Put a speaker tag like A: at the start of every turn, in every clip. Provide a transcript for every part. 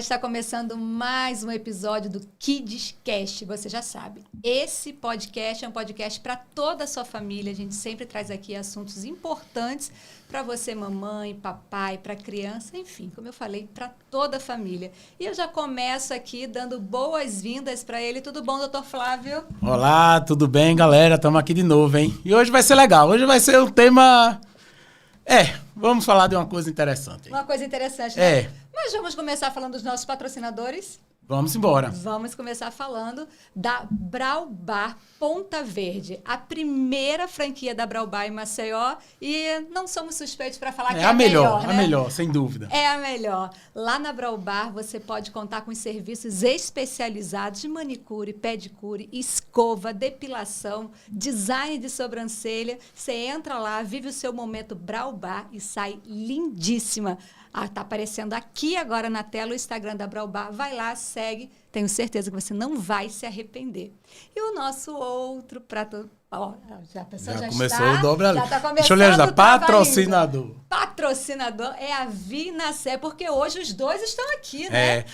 A: está começando mais um episódio do Kids Cast, você já sabe. Esse podcast é um podcast para toda a sua família. A gente sempre traz aqui assuntos importantes para você, mamãe, papai, para criança, enfim, como eu falei, para toda a família. E eu já começo aqui dando boas-vindas para ele. Tudo bom, doutor Flávio?
B: Olá, tudo bem, galera? Estamos aqui de novo, hein? E hoje vai ser legal. Hoje vai ser um tema... vamos falar de uma coisa interessante.
A: Uma coisa interessante, né?
B: É.
A: Mas vamos começar falando dos nossos patrocinadores?
B: Vamos embora.
A: Vamos começar falando da Brau Bar Ponta Verde, a primeira franquia da Brau Bar em Maceió, e não somos suspeitos para falar que é a melhor, né?
B: A melhor, sem dúvida.
A: É a melhor. Lá na Brau Bar você pode contar com os serviços especializados de manicure, pedicure, escova, depilação, design de sobrancelha. Você entra lá, vive o seu momento Brau Bar e sai lindíssima. Tá aparecendo aqui agora na tela o Instagram da Brau Bar. Vai lá, segue. Tenho certeza que você não vai se arrepender. E o nosso outro prato... já
B: começou o dobra ali.
A: Já está começando.
B: Deixa eu lhe ajudar. Patrocinador.
A: Patrocinador é a Vinacé, porque hoje os dois estão aqui, né?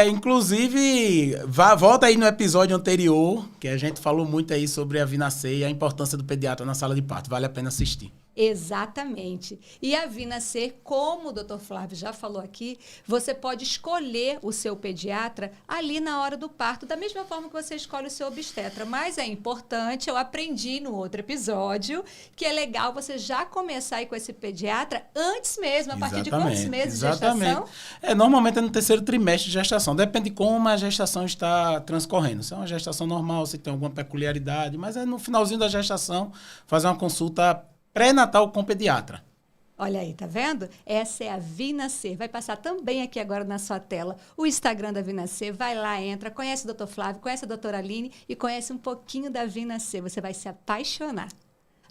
B: Inclusive, volta aí no episódio anterior, que a gente falou muito aí sobre a Vinacé e a importância do pediatra na sala de parto. Vale a pena assistir.
A: Exatamente. E a Vinacé, como o Dr. Flávio já falou aqui, você pode escolher o seu pediatra ali na hora do parto, da mesma forma que você escolhe o seu obstetra. Mas é importante, eu aprendi no outro episódio, que é legal você já começar aí com esse pediatra antes mesmo, a partir de quantos meses de gestação?
B: Normalmente é no terceiro trimestre de gestação. Depende de como a gestação está transcorrendo. Se é uma gestação normal, se tem alguma peculiaridade, mas é no finalzinho da gestação fazer uma consulta pré-natal com pediatra.
A: Olha aí, tá vendo? Essa é a Vinacé. Vai passar também aqui agora na sua tela o Instagram da Vinacé. Vai lá, entra, conhece o Dr. Flávio, conhece a doutora Aline e conhece um pouquinho da Vinacé. Você vai se apaixonar.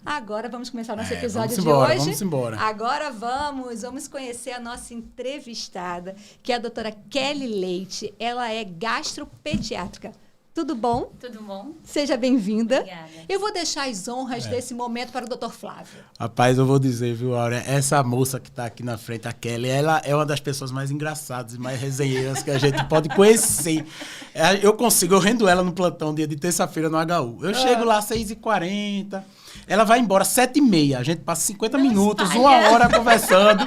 A: Agora vamos começar o nosso episódio de hoje.
B: Vamos embora.
A: Agora vamos conhecer a nossa entrevistada, que é a doutora Kelly Leite. Ela é gastropediátrica. Tudo bom?
C: Tudo bom.
A: Seja bem-vinda.
C: Obrigada.
A: Eu vou deixar as honras desse momento para o Dr. Flávio.
B: Rapaz, eu vou dizer, viu, Áurea? Essa moça que está aqui na frente, a Kelly, ela é uma das pessoas mais engraçadas e mais resenheiras que a gente pode conhecer. Eu rendo ela no plantão dia de terça-feira no HU. Eu chego lá às 6h40, ela vai embora às 7h30. A gente passa 50 minutos, uma hora conversando.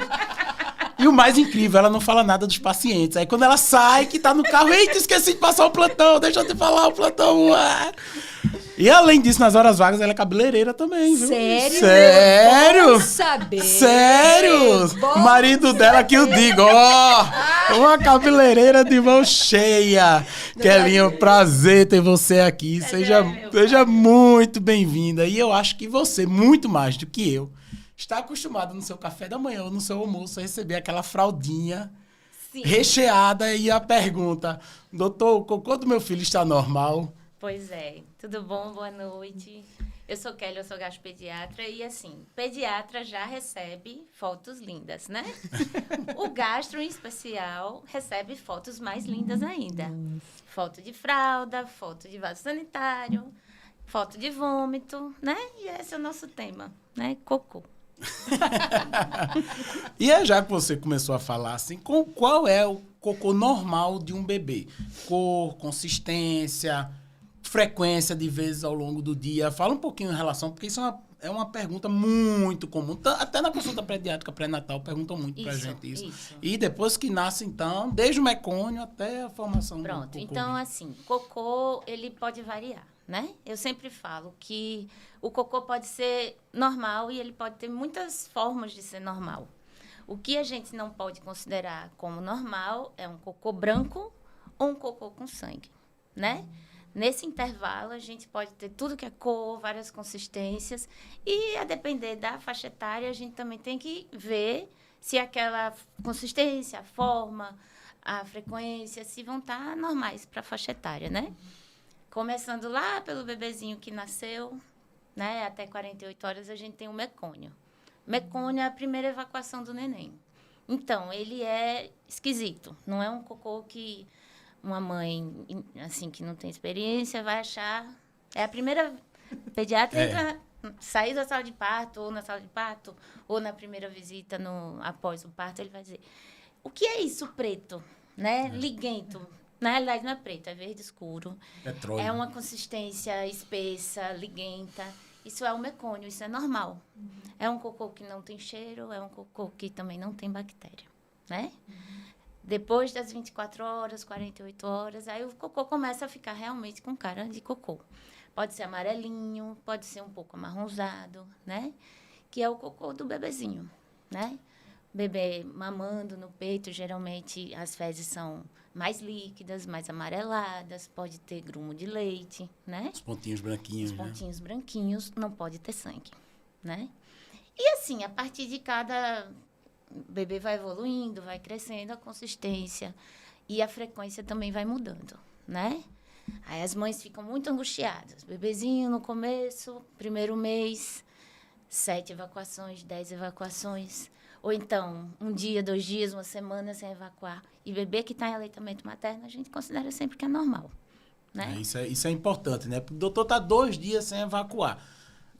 B: E o mais incrível, ela não fala nada dos pacientes. Aí quando ela sai, que tá no carro, eita, esqueci de passar o plantão, deixa eu te falar o plantão. E além disso, nas horas vagas, ela é cabeleireira também, viu?
A: Sério? Bom saber.
B: Sério? O marido dela que eu digo, uma cabeleireira de mão cheia. Kelinha, prazer ter você aqui. Seja muito bem-vinda. E eu acho que você, muito mais do que eu, está acostumado no seu café da manhã ou no seu almoço a receber aquela fraldinha recheada e a pergunta, doutor, o cocô do meu filho está normal?
C: Pois é. Tudo bom? Boa noite. Eu sou Kelly, eu sou gastropediatra e assim, pediatra já recebe fotos lindas, né? O gastro, em especial, recebe fotos mais lindas ainda. Foto de fralda, foto de vaso sanitário, foto de vômito, né? E esse é o nosso tema, né? Cocô.
B: E já que você começou a falar assim, qual é o cocô normal de um bebê? Cor, consistência, frequência de vezes ao longo do dia. Fala um pouquinho em relação, porque isso é uma pergunta muito comum. Até na consulta pediátrica pré-natal perguntam muito pra gente isso. E depois que nasce, então, desde o mecônio até a formação do cocô.
C: Pronto, então assim, cocô, ele pode variar, né? Eu sempre falo que o cocô pode ser normal e ele pode ter muitas formas de ser normal. O que a gente não pode considerar como normal é um cocô branco ou um cocô com sangue, né? Nesse intervalo, a gente pode ter tudo que é cor, várias consistências. E, a depender da faixa etária, a gente também tem que ver se aquela consistência, a forma, a frequência, se vão estar normais para a faixa etária, né? Começando lá pelo bebezinho que nasceu, né? Até 48 horas, a gente tem o mecônio. Mecônio é a primeira evacuação do neném. Então, ele é esquisito. Não é um cocô que uma mãe, assim, que não tem experiência, vai achar... É a primeira... Pediatra entra, sair da sala de parto, ou na sala de parto, ou na primeira visita após o parto, ele vai dizer, o que é isso preto? né? Liguento. Na realidade, não é preto, é verde escuro.
B: Petróleo.
C: É uma consistência espessa, liguenta. Isso é o mecônio, isso é normal. É um cocô que não tem cheiro, é um cocô que também não tem bactéria, né? Depois das 24 horas, 48 horas, aí o cocô começa a ficar realmente com cara de cocô. Pode ser amarelinho, pode ser um pouco amarronzado, né? Que é o cocô do bebezinho, né? Bebê mamando no peito, geralmente as fezes são mais líquidas, mais amareladas, pode ter grumo de leite, né?
B: Os pontinhos branquinhos,
C: Os
B: né?
C: pontinhos branquinhos, não pode ter sangue, né? E assim, a partir de cada... O bebê vai evoluindo, vai crescendo, a consistência e a frequência também vai mudando, né? Aí as mães ficam muito angustiadas. Bebezinho no começo, primeiro mês, 7 evacuações, 10 evacuações. Ou então, um dia, 2 dias, uma semana sem evacuar. E bebê que está em aleitamento materno, a gente considera sempre que é normal, né?
B: Isso é importante, né? O doutor tá 2 dias sem evacuar.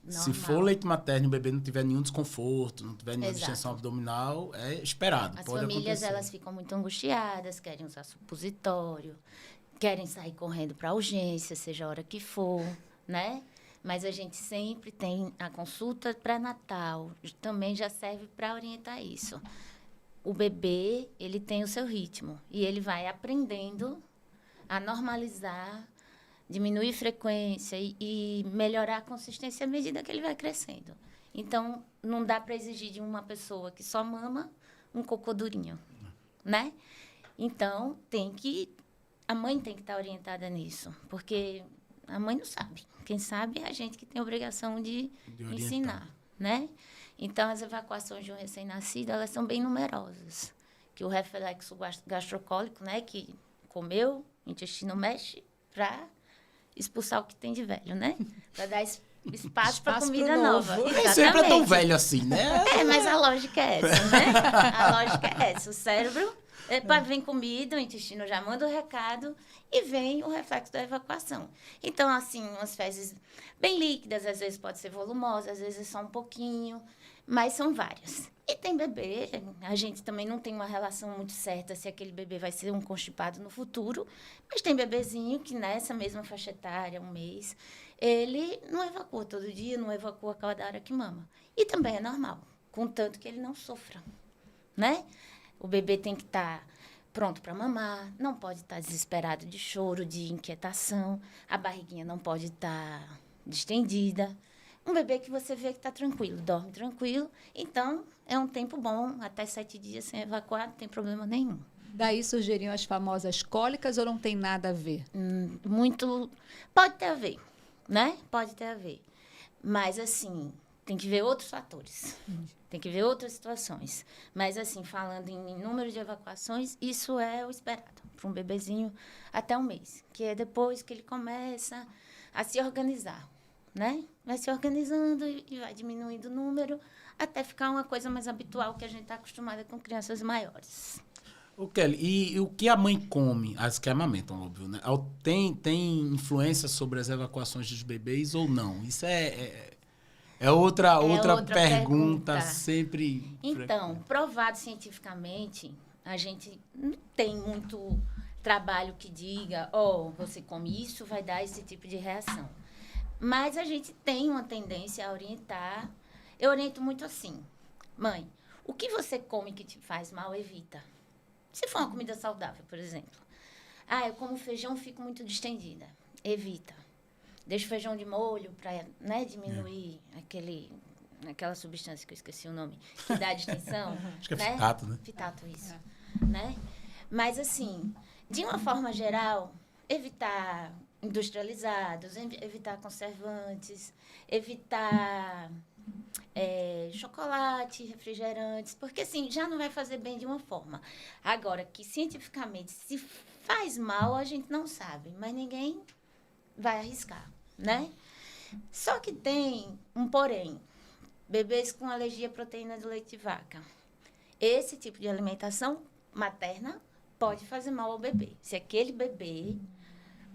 C: Normal.
B: Se for leite materno e o bebê não tiver nenhum desconforto, não tiver nenhuma
C: Exato.
B: distensão abdominal, é esperado.
C: As
B: pode
C: famílias,
B: acontecer.
C: elas ficam muito angustiadas, querem usar supositório, querem sair correndo para a urgência, seja a hora que for, né? Mas a gente sempre tem a consulta pré-natal, também já serve para orientar isso. O bebê, ele tem o seu ritmo e ele vai aprendendo a normalizar, diminuir frequência e melhorar a consistência à medida que ele vai crescendo. Então, não dá para exigir de uma pessoa que só mama um cocô durinho, né? Então, a mãe tem que estar orientada nisso, porque a mãe não sabe. Quem sabe é a gente que tem a obrigação de
B: orientar.
C: ensinar, né? Então, as evacuações de um recém-nascido, elas são bem numerosas. Que o reflexo gastrocólico, né, que comeu, o intestino mexe para expulsar o que tem de velho, né? Para dar espaço para comida
A: pro
C: nova.
A: novo.
B: Nem sempre é tão velho assim, né?
C: Mas a lógica é essa, né? A lógica é essa. O cérebro, vem comida, o intestino já manda o recado e vem o reflexo da evacuação. Então, assim, umas fezes bem líquidas, às vezes pode ser volumosa, às vezes só um pouquinho, mas são várias. E tem bebê, a gente também não tem uma relação muito certa se aquele bebê vai ser um constipado no futuro, mas tem bebezinho que nessa mesma faixa etária, 1 mês, ele não evacua todo dia, não evacua cada hora que mama. E também é normal, contanto que ele não sofra, né? O bebê tem que estar pronto para mamar, não pode estar desesperado de choro, de inquietação, a barriguinha não pode estar distendida. Um bebê que você vê que está tranquilo, dorme tranquilo, então é um tempo bom, até 7 dias sem evacuar, não tem problema nenhum.
A: Daí surgiriam as famosas cólicas ou não tem nada a ver?
C: Muito... Pode ter a ver, né? Pode ter a ver. Mas, assim, tem que ver outros fatores. Tem que ver outras situações. Mas, assim, falando em número de evacuações, isso é o esperado para um bebezinho até 1 mês. Que é depois que ele começa a se organizar, né? Vai se organizando e vai diminuindo o número até ficar uma coisa mais habitual que a gente está acostumada com crianças maiores.
B: O Kelly, e o que a mãe come, as que amamentam, óbvio, né? Tem influência sobre as evacuações dos bebês ou não? Isso é outra pergunta sempre...
C: Então, provado cientificamente, a gente não tem muito trabalho que diga, você come isso, vai dar esse tipo de reação. Mas a gente tem uma tendência a orientar. Eu oriento muito assim. Mãe, o que você come que te faz mal, evita. Se for uma comida saudável, por exemplo. Eu como feijão, fico muito distendida. Evita. Deixa o feijão de molho para, né, diminuir aquela substância que eu esqueci o nome, que dá distensão.
B: Acho que é
C: né?
B: fitato, né?
C: Fitato, isso. Né? Mas, assim, de uma forma geral, evitar industrializados, evitar conservantes, evitar chocolate, refrigerantes, porque assim, já não vai fazer bem de uma forma. Agora, que cientificamente se faz mal, a gente não sabe, mas ninguém vai arriscar, né? Só que tem um porém. Bebês com alergia à proteína do leite de vaca. Esse tipo de alimentação materna pode fazer mal ao bebê. Se aquele bebê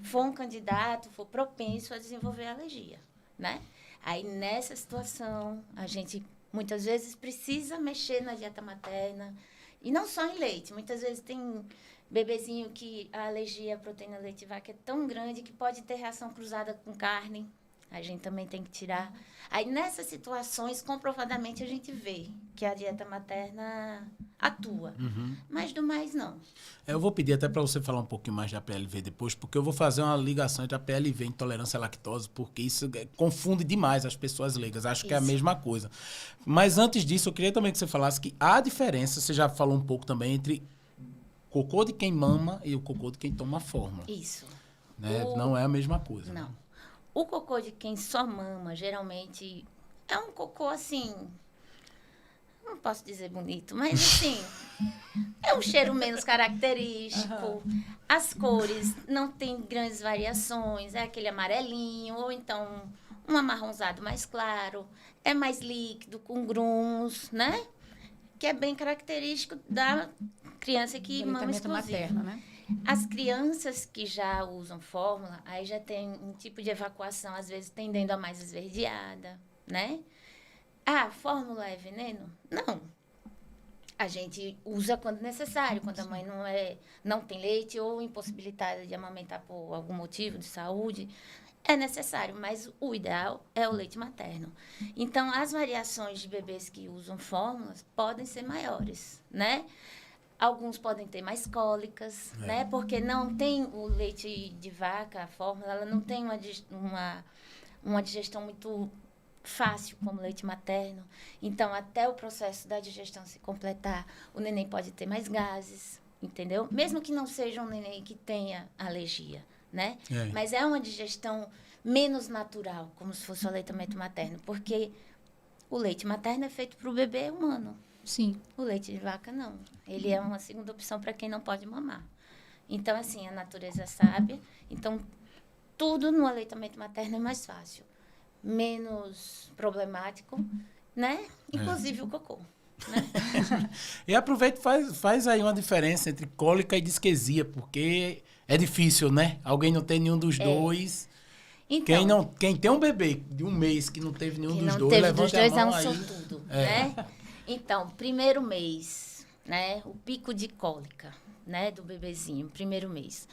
C: for um candidato, for propenso a desenvolver alergia, né? Aí, nessa situação, a gente, muitas vezes, precisa mexer na dieta materna. E não só em leite. Muitas vezes tem Bebezinho que a alergia à proteína leite de vaca é tão grande que pode ter reação cruzada com carne. A gente também tem que tirar. Aí, nessas situações, comprovadamente, a gente vê que a dieta materna atua. Mas do mais, não.
B: Eu vou pedir até para você falar um pouquinho mais da PLV depois, porque eu vou fazer uma ligação entre a PLV e intolerância à lactose, porque isso confunde demais as pessoas leigas. Acho que é a mesma coisa. Mas antes disso, eu queria também que você falasse que há diferença, você já falou um pouco também, entre cocô de quem mama e o cocô de quem toma fórmula.
C: Isso.
B: Né? Não é a mesma coisa.
C: Não.
B: Né?
C: O cocô de quem só mama, geralmente, é um cocô, assim... Não posso dizer bonito, mas, assim... é um cheiro menos característico. As cores não tem grandes variações. É aquele amarelinho, ou então um amarronzado mais claro. É mais líquido, com grumos, né? Que é bem característico da criança que mama exclusivo.
A: materno, né?
C: As crianças que já usam fórmula, aí já tem um tipo de evacuação, às vezes tendendo a mais esverdeada, né? Ah, fórmula é veneno? Não. A gente usa quando necessário, quando a mãe não tem leite ou impossibilitada de amamentar por algum motivo de saúde, é necessário, mas o ideal é o leite materno. Então, as variações de bebês que usam fórmulas podem ser maiores, né? Alguns podem ter mais cólicas, né? Porque não tem o leite de vaca, a fórmula, ela não tem uma digestão muito fácil como leite materno. Então, até o processo da digestão se completar, o neném pode ter mais gases, entendeu? Mesmo que não seja um neném que tenha alergia, né? Mas é uma digestão menos natural, como se fosse o aleitamento materno, porque o leite materno é feito para o bebê humano.
A: Sim.
C: O leite de vaca, não. Ele é uma segunda opção para quem não pode mamar. Então, assim, a natureza sabe. Então, tudo no aleitamento materno é mais fácil. Menos problemático, né? Inclusive o cocô. Né?
B: E aproveita e faz aí uma diferença entre cólica e disquesia, porque é difícil, né? Alguém não tem nenhum dos dois.
C: Então,
B: quem tem um bebê de um mês que não teve nenhum dos dois, levanta a mão
C: é um
B: aí.
C: sortudo, né? Então, primeiro mês, né? O pico de cólica, né? Do bebezinho, primeiro mês.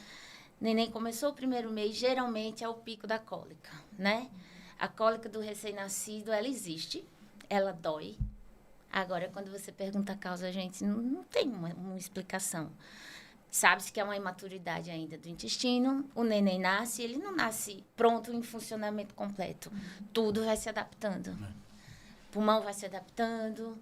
C: Neném começou o primeiro mês, geralmente é o pico da cólica, né? A cólica do recém-nascido, ela existe, ela dói. Agora, quando você pergunta a causa, a gente não tem uma explicação. Sabe-se que é uma imaturidade ainda do intestino. O neném nasce, ele não nasce pronto em funcionamento completo. Tudo vai se adaptando. O pulmão vai se adaptando,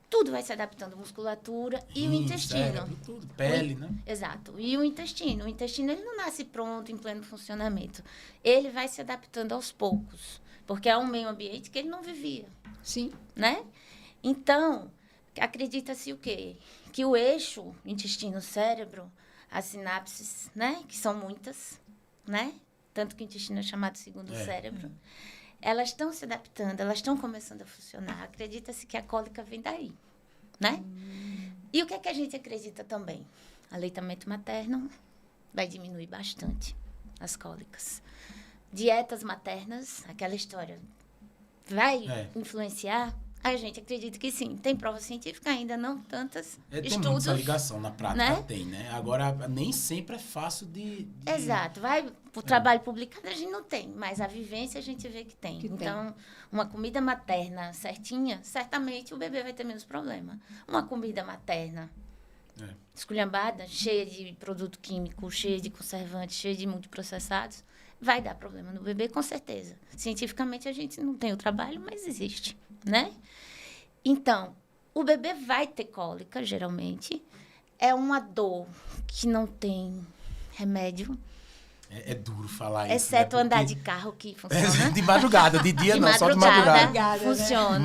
C: tudo vai se adaptando, musculatura e o intestino.
B: Cérebro, tudo, pele, né?
C: Exato. E o intestino? O intestino, ele não nasce pronto, em pleno funcionamento. Ele vai se adaptando aos poucos, porque é um meio ambiente que ele não vivia.
A: Sim.
C: Né? Então, acredita-se o quê? Que o eixo intestino-cérebro, as sinapses, né? Que são muitas, né? Tanto que o intestino é chamado segundo cérebro. Elas estão se adaptando, elas estão começando a funcionar. Acredita-se que a cólica vem daí, né? E o que é que a gente acredita também? Aleitamento materno vai diminuir bastante as cólicas. Dietas maternas, aquela história, vai influenciar? A gente acredita que sim. Tem prova científica ainda, não tantas estudos.
B: Tem essa ligação, na prática
C: né?
B: tem, né? Agora, nem sempre é fácil de...
C: Exato. Vai pro trabalho publicado, a gente não tem, mas a vivência a gente vê que tem. Então, uma comida materna certinha, certamente o bebê vai ter menos problema. Uma comida materna esculhambada, cheia de produto químico, cheia de conservantes, cheia de multiprocessados, vai dar problema no bebê, com certeza. Cientificamente, a gente não tem o trabalho, mas existe, né? Então, o bebê vai ter cólica, geralmente. É uma dor que não tem remédio.
B: É duro falar isso.
C: Exceto
B: né?
C: andar de carro, que funciona.
B: De madrugada, de dia
C: de
B: não, só de madrugada.
C: Funciona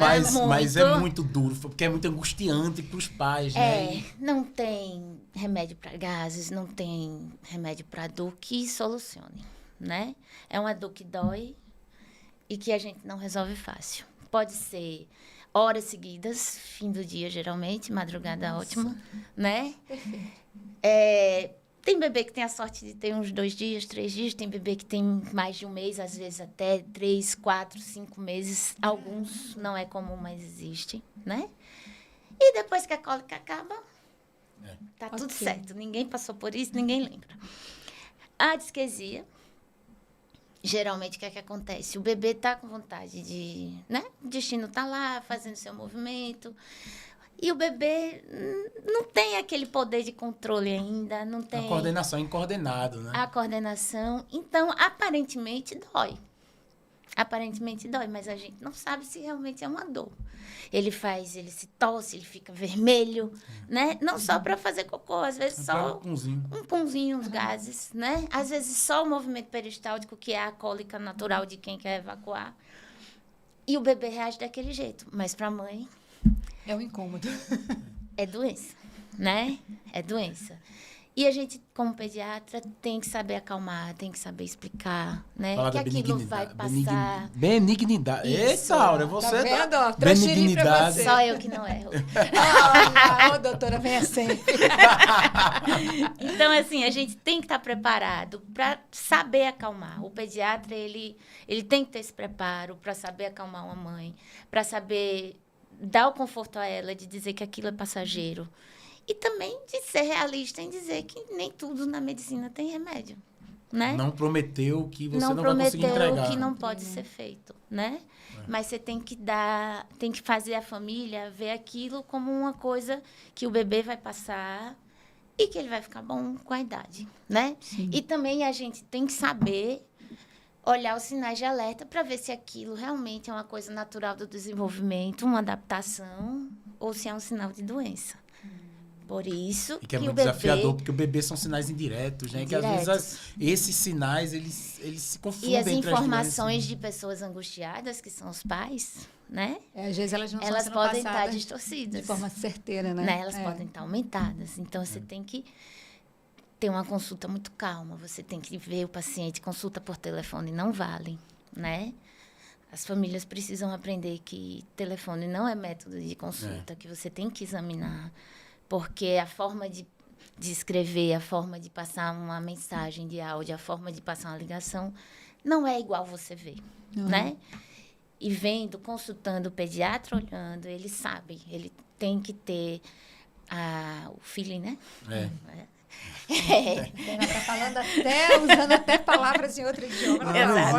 B: Mas é muito duro, porque é muito angustiante para os pais, né?
C: Não tem remédio para gases, não tem remédio para dor que solucione, né? É uma dor que dói e que a gente não resolve fácil. Pode ser horas seguidas, fim do dia, geralmente, madrugada ótima, né? Tem bebê que tem a sorte de ter uns 2 dias, 3 dias. Tem bebê que tem mais de um mês, às vezes até 3, 4, 5 meses. Alguns não é comum, mas existe, né? E depois que a cólica acaba, Tá tudo
A: Ok.
C: certo. Ninguém passou por isso, ninguém lembra. A disquesia, geralmente, o que é que acontece? O bebê tá com vontade de, né? O intestino tá lá, fazendo seu movimento. E o bebê não tem aquele poder de controle ainda, não
B: A
C: tem
B: coordenação incoordenado, né?
C: a coordenação. Então, aparentemente dói. Aparentemente dói, mas a gente não sabe se realmente é uma dor. Ele se tosse, ele fica vermelho, né? Não só para fazer cocô, às vezes só um punzinho, uns gases, né? Às vezes só o movimento peristáltico, que é a cólica natural de quem quer evacuar. E o bebê reage daquele jeito, mas para a mãe
A: É um incômodo.
C: é doença, né? É doença. E a gente, como pediatra, tem que saber acalmar, tem que saber explicar, né?
B: Fala
C: que
B: da
C: aquilo vai passar.
B: Benignidade.
C: Isso.
B: Eita, Áurea,
A: Tá
B: você
A: vendo? Ó, transferi pra você.
C: Só eu que não erro.
A: Ô, doutora, venha sempre.
C: Então, assim, a gente tem que estar preparado para saber acalmar. O pediatra, ele tem que ter esse preparo para saber acalmar uma mãe, para saber dar o conforto a ela, de dizer que aquilo é passageiro. E também de ser realista em dizer que nem tudo na medicina tem remédio, né?
B: não prometeu que você não vai conseguir
C: prometeu
B: entregar.
C: que não pode ser feito, né? Mas você tem que fazer a família ver aquilo como uma coisa que o bebê vai passar e que ele vai ficar bom com a idade, né?
A: Sim.
C: E também a gente tem que saber olhar os sinais de alerta para ver se aquilo realmente é uma coisa natural do desenvolvimento, uma adaptação, ou se é um sinal de doença. Por isso
B: E que é
C: o
B: muito
C: bebê...
B: desafiador, porque o bebê são sinais indiretos, né? Que às vezes esses sinais, eles se confundem
C: E as
B: entre
C: informações de pessoas angustiadas, que são os pais, né?
A: Às vezes elas não
C: Elas
A: são
C: podem estar
A: passadas
C: distorcidas.
A: de forma certeira, né?
C: Elas podem estar aumentadas. Então, você tem que ter uma consulta muito calma. Você tem que ver o paciente. Consulta por telefone não vale, né? As famílias precisam aprender que telefone não é método de consulta, que você tem que examinar. Porque a forma de escrever, a forma de passar uma mensagem de áudio, a forma de passar uma ligação, não é igual você vê, né? E vendo, consultando o pediatra, olhando, ele sabe, ele tem que ter o feeling, né?
A: Ela tá falando usando até palavras em outro idioma.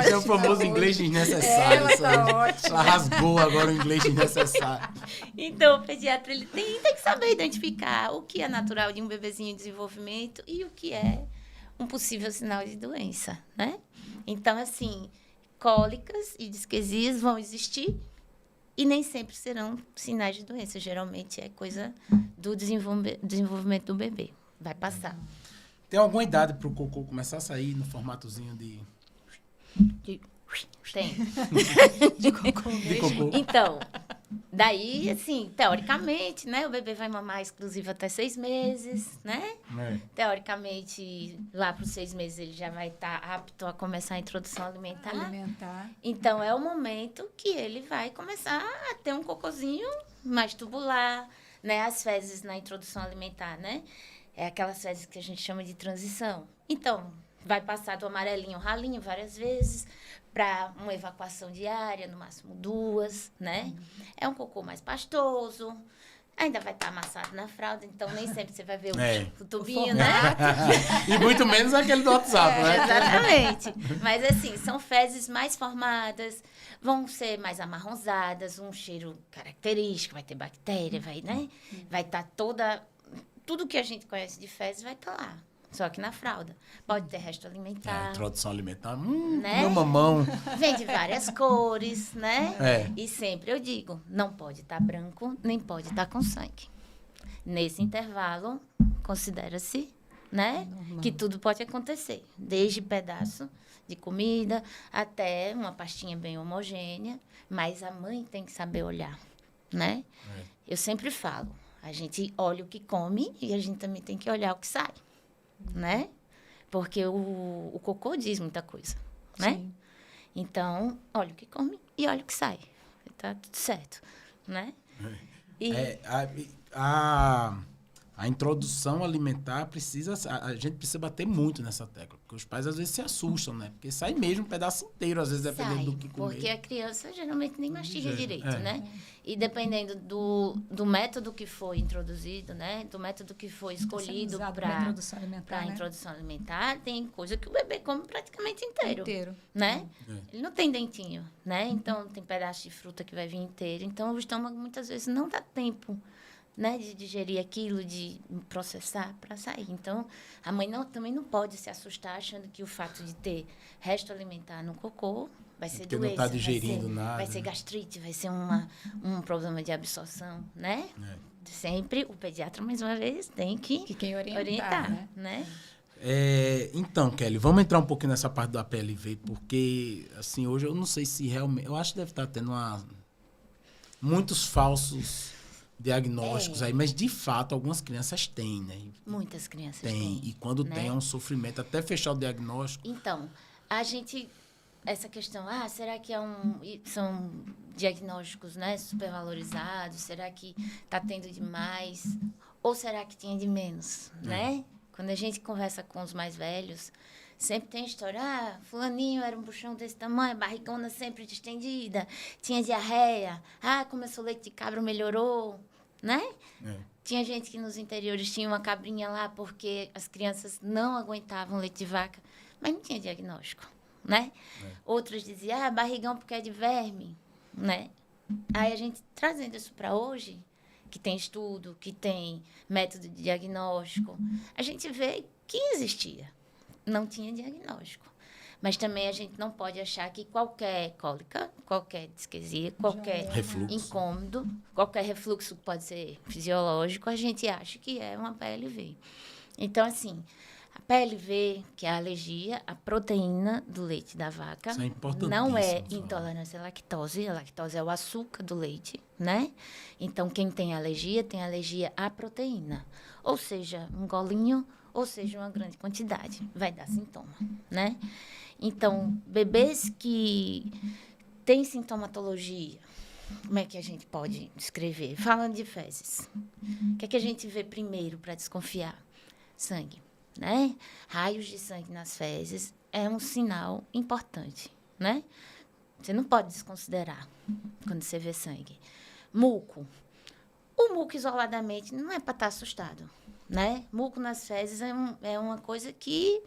B: Esse é o famoso inglês desnecessário.
A: Ela tá ótima.
B: Ela rasgou agora o inglês desnecessário.
C: Então, o pediatra ele tem que saber identificar o que é natural de um bebezinho em desenvolvimento e o que é um possível sinal de doença, né? Então, assim, cólicas e disquesias vão existir e nem sempre serão sinais de doença. Geralmente é coisa do desenvolvimento do bebê. Vai passar.
B: Tem alguma idade para o cocô começar a sair no formatozinho de
C: Tem.
A: De cocô
B: de
A: mesmo.
B: cocô?
C: Então, daí, assim, teoricamente, né? O bebê vai mamar exclusivo até 6 meses, né? Teoricamente, lá para os 6 meses, ele já vai estar apto a começar a introdução alimentar. Então, é o momento que ele vai começar a ter um cocôzinho mais tubular, né? As fezes na introdução alimentar, né? É aquelas fezes que a gente chama de transição. Então, vai passar do amarelinho ao ralinho várias vezes para uma evacuação diária, no máximo 2, né? É um cocô mais pastoso. Ainda vai estar amassado na fralda, então nem sempre você vai ver o tubinho, né?
B: E muito menos aquele do WhatsApp, né?
C: Exatamente. Mas, assim, são fezes mais formadas, vão ser mais amarronzadas, um cheiro característico, vai ter bactéria, né? Vai estar tudo que a gente conhece de fezes vai estar lá. Só que na fralda. Pode ter resto alimentar.
B: Introdução alimentar.
C: Né?
B: Meu mamão.
C: Vem de várias cores, né?
B: É.
C: E sempre eu digo, não pode estar branco, nem pode estar com sangue. Nesse intervalo, considera-se, né? Que tudo pode acontecer. Desde pedaço de comida até uma pastinha bem homogênea. Mas a mãe tem que saber olhar, né? Eu sempre falo, a gente olha o que come e a gente também tem que olhar o que sai. Né? Porque o cocô diz muita coisa, né?
A: Sim.
C: Então, olha o que come e olha o que sai. Tá tudo certo, né? E...
B: A introdução alimentar a gente precisa bater muito nessa tecla, porque os pais às vezes se assustam, né? Porque sai mesmo um pedaço inteiro, às vezes, dependendo do que comer.
C: Porque a criança geralmente nem mastiga direito,
B: É.
C: né? E dependendo do método que foi introduzido, né? Do método que foi escolhido para
A: introdução alimentar,
C: a
A: né?
C: introdução alimentar, tem coisa que o bebê come praticamente inteiro. Né?
B: É.
C: Ele não tem dentinho, né? Então, tem pedaço de fruta que vai vir inteiro. Então, o estômago, muitas vezes, não dá tempo, né, de digerir aquilo, de processar para sair. Então, a mãe também não pode se assustar achando que o fato de ter resto alimentar no cocô vai ser
B: Porque
C: doença,
B: não está digerindo nada.
C: vai ser gastrite, vai ser um problema de absorção, né?
B: É.
C: Sempre o pediatra, mais uma vez, tem que
A: quem orientar,
C: né?
B: Então, Kelly, vamos entrar um pouquinho nessa parte do APLV, porque, assim, hoje eu não sei se realmente... Eu acho que deve estar tendo muitos falsos diagnósticos aí, mas, de fato, algumas crianças têm, né?
C: Muitas crianças
B: Tem.
C: têm.
B: E quando
C: né?
B: tem, é um sofrimento até fechar o diagnóstico.
C: Então, a gente... Essa questão, será que são diagnósticos, né, supervalorizados? Será que está tendo demais? Ou será que tinha de menos, né? Quando a gente conversa com os mais velhos, sempre tem história, fulaninho era um buchão desse tamanho, barrigona sempre distendida, tinha diarreia, começou leite de cabra, melhorou, né? Tinha gente que nos interiores tinha uma cabrinha lá porque as crianças não aguentavam leite de vaca, mas não tinha diagnóstico, né? Outros diziam, barrigão porque é de verme, né? Aí a gente trazendo isso para hoje, que tem estudo, que tem método de diagnóstico, a gente vê que existia. Não tinha diagnóstico. Mas também a gente não pode achar que qualquer cólica, qualquer disquesia, qualquer
B: refluxo.
C: incômodo, qualquer refluxo que pode ser fisiológico, a gente acha que é uma PLV. Então, assim, a PLV, que é a alergia à proteína do leite da vaca,
B: Isso é importantíssimo
C: não é
B: falar.
C: intolerância à lactose. A lactose é o açúcar do leite, né? Então, quem tem alergia à proteína. Ou seja, um golinho, ou seja, uma grande quantidade. Vai dar sintoma, né? Então, bebês que têm sintomatologia, como é que a gente pode descrever? Falando de fezes. O que é que a gente vê primeiro para desconfiar? Sangue, né? Raios de sangue nas fezes é um sinal importante, né? Você não pode desconsiderar quando você vê sangue. Muco. O muco isoladamente não é para estar assustado, né? Muco nas fezes é uma coisa que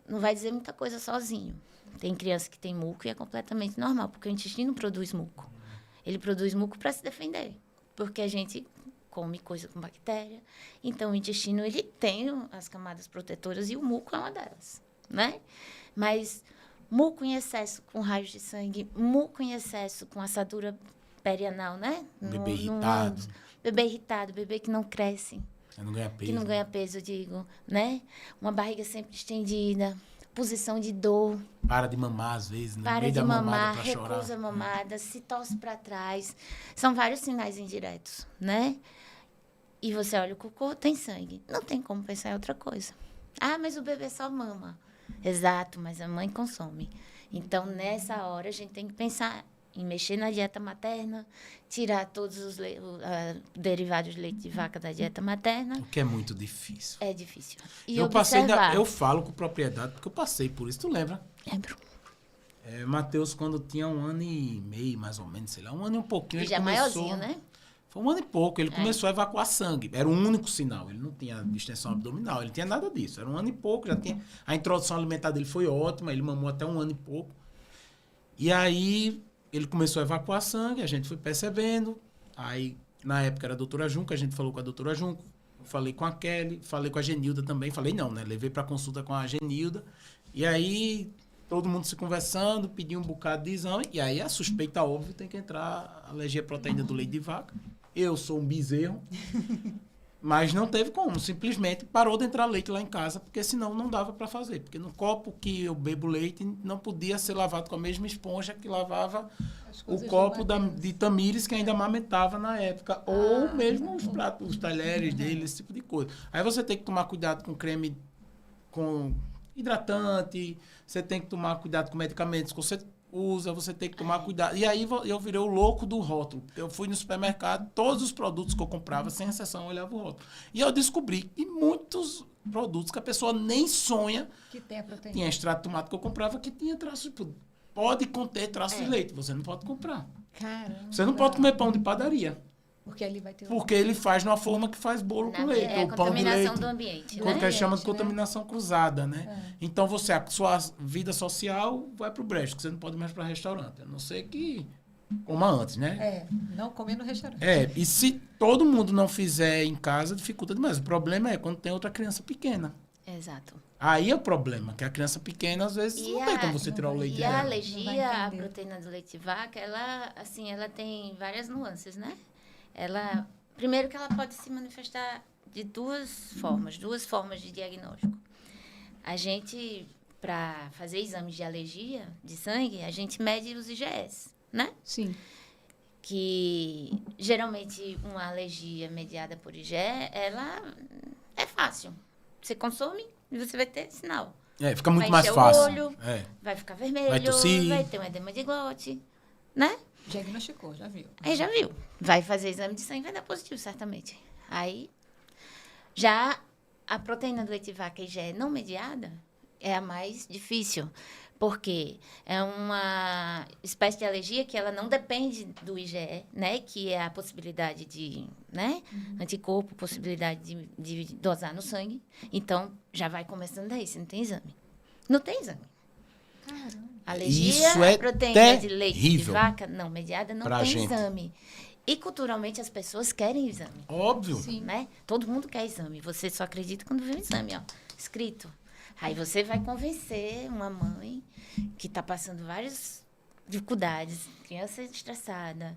C: não vai dizer muita coisa sozinho. Tem criança que tem muco e é completamente normal, porque o intestino produz muco. Ele produz muco para se defender, porque a gente come coisa com bactéria. Então, o intestino, ele tem as camadas protetoras e o muco é uma delas, né? Mas muco em excesso com raios de sangue, muco em excesso com assadura perianal, né?
B: Bebê irritado.
C: Bebê irritado, bebê que não cresce.
B: Não ganha peso.
C: Que não ganha peso, eu digo, né? Uma barriga sempre estendida, posição de dor.
B: Para de mamar, às vezes, no
C: Para
B: meio
C: de
B: da mamada
C: mamar,
B: pra
C: recusa
B: chorar.
C: a mamada, se torce para trás. São vários sinais indiretos, né? E você olha o cocô, tem sangue. Não tem como pensar em outra coisa. Mas o bebê só mama. Exato, mas a mãe consome. Então, nessa hora, a gente tem que pensar em mexer na dieta materna, tirar todos os derivados de leite de vaca da dieta materna.
B: O que é muito difícil.
C: É difícil. E
B: eu
C: observar.
B: eu falo com propriedade, porque eu passei por isso. Tu lembra?
C: Lembro.
B: Matheus, quando tinha 1 ano e meio, mais ou menos, sei lá, 1 ano e um pouquinho.
C: E já maiorzinho, né?
B: Foi 1 ano e pouco. Ele começou a evacuar sangue. Era o único sinal. Ele não tinha distensão abdominal, ele tinha nada disso. Era 1 ano e pouco, já tinha. A introdução alimentar dele foi ótima, ele mamou até 1 ano e pouco. E aí ele começou a evacuar sangue, a gente foi percebendo. Aí, na época, era a doutora Junco, a gente falou com a doutora Junco. Falei com a Kelly, falei com a Genilda também. Falei não, né? Levei para consulta com a Genilda. E aí, todo mundo se conversando, pediu um bocado de exame. E aí, a suspeita óbvia tem que entrar a alergia à proteína do leite de vaca. Eu sou um bezerro. Mas não teve como. Simplesmente parou de entrar leite lá em casa, porque senão não dava para fazer. Porque no copo que eu bebo leite não podia ser lavado com a mesma esponja que lavava o copo de Tamires, que ainda amamentava na época. Ou mesmo os pratos, os talheres dele, esse tipo de coisa. Aí você tem que tomar cuidado com creme, com hidratante, você tem que tomar cuidado com medicamentos que você usa, você tem que tomar cuidado. E aí eu virei o louco do rótulo. Eu fui no supermercado, todos os produtos que eu comprava, sem exceção, eu olhava o rótulo. E eu descobri que muitos produtos que a pessoa nem sonha
A: Que tem a proteína.
B: tinha extrato de tomate que eu comprava que tinha traço de... Pode conter traço de leite, você não pode comprar.
A: Caramba.
B: Você não pode comer pão de padaria.
A: Porque ali vai ter...
B: Porque ele faz numa forma que faz bolo com leite.
C: É a
B: ou pão de
C: contaminação
B: leite.
C: do ambiente,
B: Que a gente chama de
A: né?
B: contaminação cruzada, né? Então, a sua vida social vai pro brejo, que você não pode ir mais para restaurante. A não ser que coma antes, né?
A: não comer no restaurante.
B: E se todo mundo não fizer em casa, dificulta demais. O problema é quando tem outra criança pequena.
C: Exato.
B: Aí é o problema, que a criança pequena, às vezes, não tem como você tirar o leite
C: E a
B: dela.
C: alergia à proteína do leite de vaca, ela tem várias nuances, né? Primeiro que ela pode se manifestar de duas formas de diagnóstico. A gente, para fazer exames de alergia de sangue, a gente mede os IgEs, né?
A: Sim.
C: Que geralmente uma alergia mediada por IgE, ela é fácil. Você consome e você vai ter sinal.
B: Fica muito
C: vai
B: mais
C: encher
B: fácil.
C: O olho, vai ficar vermelho,
B: vai tossir,
C: vai ter um edema de glote, né?
A: Diagnosticou, já viu.
C: Aí já viu. Vai fazer exame de sangue, vai dar positivo, certamente. Aí, já a proteína do leite de vaca IgE não mediada é a mais difícil. Porque é uma espécie de alergia que ela não depende do IgE, né? Que é a possibilidade de, né? Anticorpo, possibilidade de dosar no sangue. Então, já vai começando daí, você não tem exame. Não tem exame.
A: Caramba.
C: Alergia
B: Isso é
C: à proteína de leite de
B: terrível
C: vaca não mediada não
B: pra
C: tem
B: gente.
C: exame. E culturalmente as pessoas querem exame,
B: Óbvio.
A: Sim.
C: né? Todo mundo quer exame. Você só acredita quando vê o exame, ó, escrito. Aí você vai convencer uma mãe que está passando várias dificuldades, criança estressada,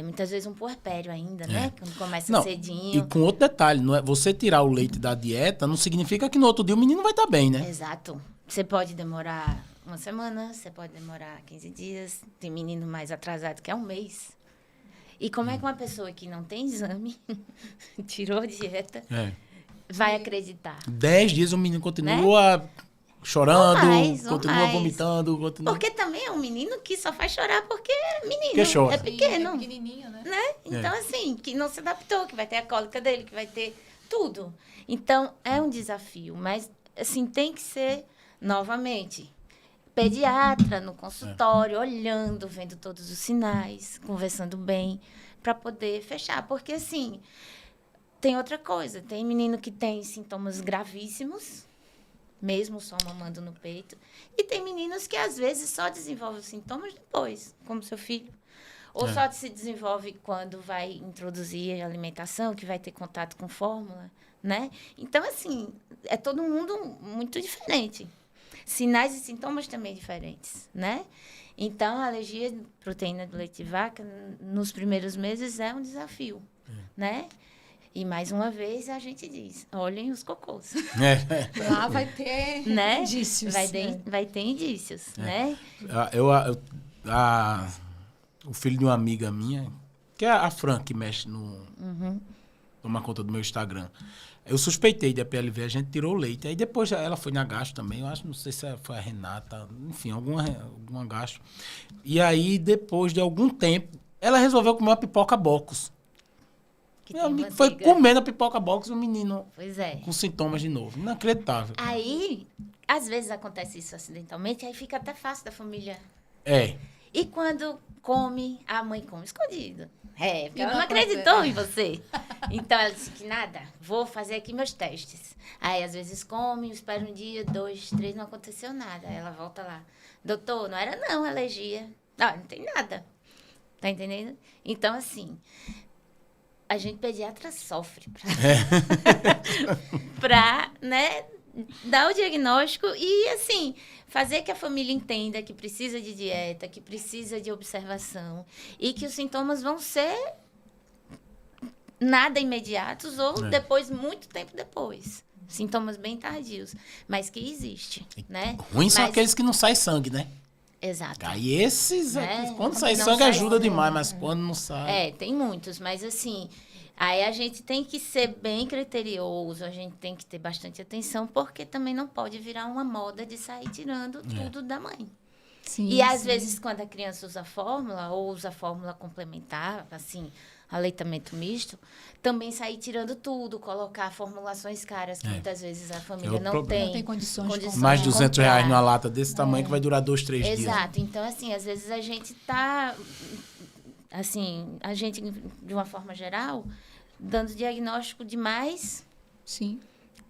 C: muitas vezes um puerpério ainda, né? Quando começa cedinho.
B: E com outro detalhe, não é, você tirar o leite da dieta não significa que no outro dia o menino vai estar bem, né?
C: Exato. Você pode demorar uma semana, você pode demorar 15 dias. Tem menino mais atrasado que é um mês. E como é que uma pessoa que não tem exame, tirou a dieta, vai acreditar?
B: 10 dias o menino continua chorando,
C: ou
B: continua
C: mais.
B: vomitando.
C: Porque também é um menino que só faz chorar porque é menino.
B: Porque chora.
C: É pequeno.
A: É pequenininho, né?
C: Então, assim, que não se adaptou, que vai ter a cólica dele, que vai ter tudo. Então, é um desafio. Mas, assim, tem que ser, novamente, pediatra no consultório, olhando, vendo todos os sinais, conversando bem, para poder fechar. Porque, assim, tem outra coisa. Tem menino que tem sintomas gravíssimos, mesmo só mamando no peito. E tem meninos que, às vezes, só desenvolvem os sintomas depois, como seu filho. Ou só se desenvolve quando vai introduzir a alimentação, que vai ter contato com fórmula, né? Então, assim, é todo mundo muito diferente. Sinais e sintomas também diferentes, né? Então, a alergia à proteína do leite de vaca, nos primeiros meses, é um desafio, né? E, mais uma vez, a gente diz, olhem os cocôs.
A: Lá vai ter
C: né?
A: indícios.
C: Vai ter indícios, né?
B: O filho de uma amiga minha, que é a Fran, que mexe toma conta do meu Instagram. Eu suspeitei de APLV, a gente tirou o leite. Aí depois ela foi na gastro também, eu acho, não sei se foi a Renata, enfim, alguma gastro. E aí, depois de algum tempo, ela resolveu comer uma pipoca box. Meu amigo foi comendo a pipoca box e o menino com sintomas de novo. Inacreditável.
C: Aí, às vezes acontece isso acidentalmente, aí fica até fácil da família. E quando come, a mãe come escondido. Porque ela não acreditou em você. Então, ela disse que nada, vou fazer aqui meus testes. Aí, às vezes, come, espera um dia, 2, 3, não aconteceu nada. Aí ela volta lá. Doutor, não era não, alergia. Não tem nada. Tá entendendo? Então, assim, a gente pediatra sofre pra né, dar o diagnóstico e, assim, fazer que a família entenda que precisa de dieta, que precisa de observação e que os sintomas vão ser nada imediatos ou depois, muito tempo depois. Sintomas bem tardios, mas que existe, né?
B: Ruim são aqueles que não sai sangue, né?
C: Exato.
B: Aí esses, quando sai
C: Não
B: sangue
C: sai
B: ajuda
C: sangue.
B: demais, mas quando não sai...
C: Tem muitos, mas assim, Aí a gente tem que ser bem criterioso, a gente tem que ter bastante atenção, porque também não pode virar uma moda de sair tirando tudo da mãe.
A: Sim,
C: E às
A: sim.
C: vezes, quando a criança usa fórmula, ou usa fórmula complementar, assim, aleitamento misto, também sair tirando tudo, colocar formulações caras que muitas vezes a família
B: outro
C: não
B: problema.
A: Não tem condições de comprar.
B: Mais
C: de
B: R$200
C: comprar.
B: numa lata desse tamanho que vai durar 2-3 dias.
C: Exato. Então, assim, às vezes a gente tá, assim, a gente, de uma forma geral, dando diagnóstico de mais,
A: Sim.